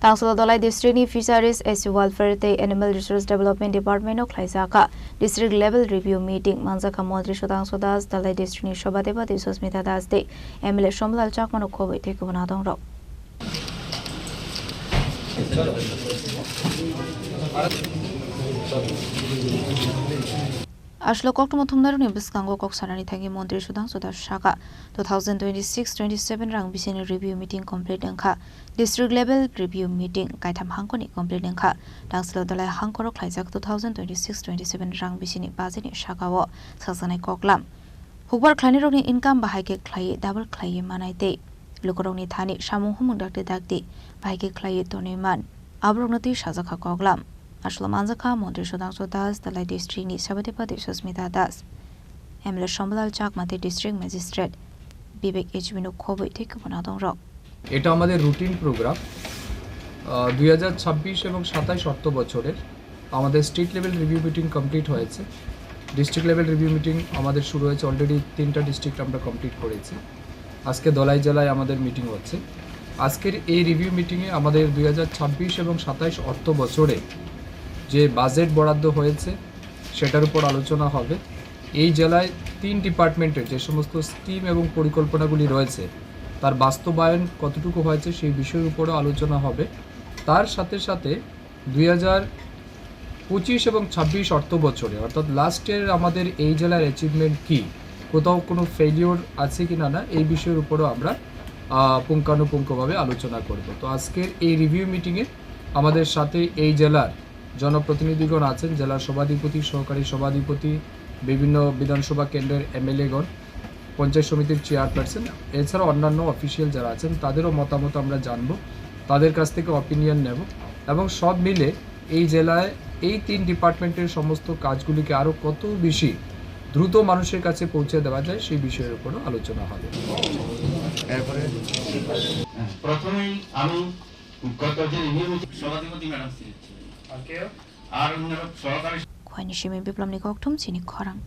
Tangsalo Dhalai District ni Fisheries as Welfare te Animal Resource Development Departmento Khlaijakha District Level Review Meeting Manjakha Mantri Sudhangshu Dhalai District ni Sabhadhipati Sushmita te MLA Shambhulal Chakmano khobwi te Kubun Adongrok Ashlo Koktomo Thumnaru Biskango Koksarani Tangi Montri Sudhangshu Shaka 2026-27 Rang Bisini Review Meeting complete Nkha District Level Review Meeting Kaitam Hankoni complete Nkha Tangsalo Dhalai Hankoro Khlaijakha 2026-27 Rang Bisini Bazini Shaka wo Sasanai Koklam Hukbar Khlainironi income Bahake Khlai double Khlai Manaite Lukoroni Thani Shamu Humung Dakti Bahake Khlai Toniman Abronati Shazaka Koklam Ashlo Manjakha Mantri Sudhangshu Dhalai District ni Sabhadhipati Sushmita MLA Shambhulal Chakmano District Magistrate Bibek Ejbino khobwi te Kubun Adongrok এটা আমাদের routine programme 2026 এবং 27 অর্থ বছরের আমাদের state level review meeting complete হয়েছে district level review meeting আমাদের শুরু হয়েছে অলরেডি 3টা ডিস্ট্রিক্ট আমরা কমপ্লিট করেছি আজকে ধলাই জেলায় আমাদের মিটিং হচ্ছে আজকের এই রিভিউ মিটিং এ আমাদের 2026 এবং 27 অর্থ বছরে যে বাজেট বরাদ্দ হয়েছে সেটার উপর আলোচনা হবে এই জেলায় 3 ডিপার্টমেন্টের যে সমস্ত স্কিম এবং পরিকল্পনাগুলি রয়েছে তার বাস্তবায়ন কতটুকু হয়েছে সেই বিষয়ের উপর আলোচনা হবে তার সাথে সাথে 2025 এবং 26 অর্থ বছরে অর্থাৎ লাস্ট ইয়ার আমাদের এই জেলার অ্যাচিভমেন্ট কি কোথাও কোনো ফেলিওর আছে কিনা না এই বিষয়ের উপরও আমরা পুঙ্খানুপুঙ্খভাবে আলোচনা করব তো আজকের এই রিভিউ মিটিং এ আমাদের সাথে এই জেলার জনপ্রতিনিধিগণ আছেন জেলার সভাধিপতি সহকারী সভাধিপতি বিভিন্ন বিধানসভা কেন্দ্রের এমএলএগণ পঞ্চায়েত সমিতির চেয়ারপারসন এছাড়া অন্যান্য অফিসিয়াল যারা আছেন তাদেরও মতামত আমরা জানব তাদের কাছ থেকে অপিনিয়ন নেব এবং সব মিলে এই জেলায় এই 3 ডিপার্টমেন্টের সমস্ত কাজগুলিকে আরো কত বেশি দ্রুত মানুষের কাছে পৌঁছে দেওয়া যায় সেই বিষয়ের উপর আলোচনা হবে এরপরে প্রথমেই আমি গত যে রিভিউ সভাধিপতি ম্যাডাম ছিলেন আর অন্যরা সহকারী Khwainishimi Biplomni Koktum Chini Khorang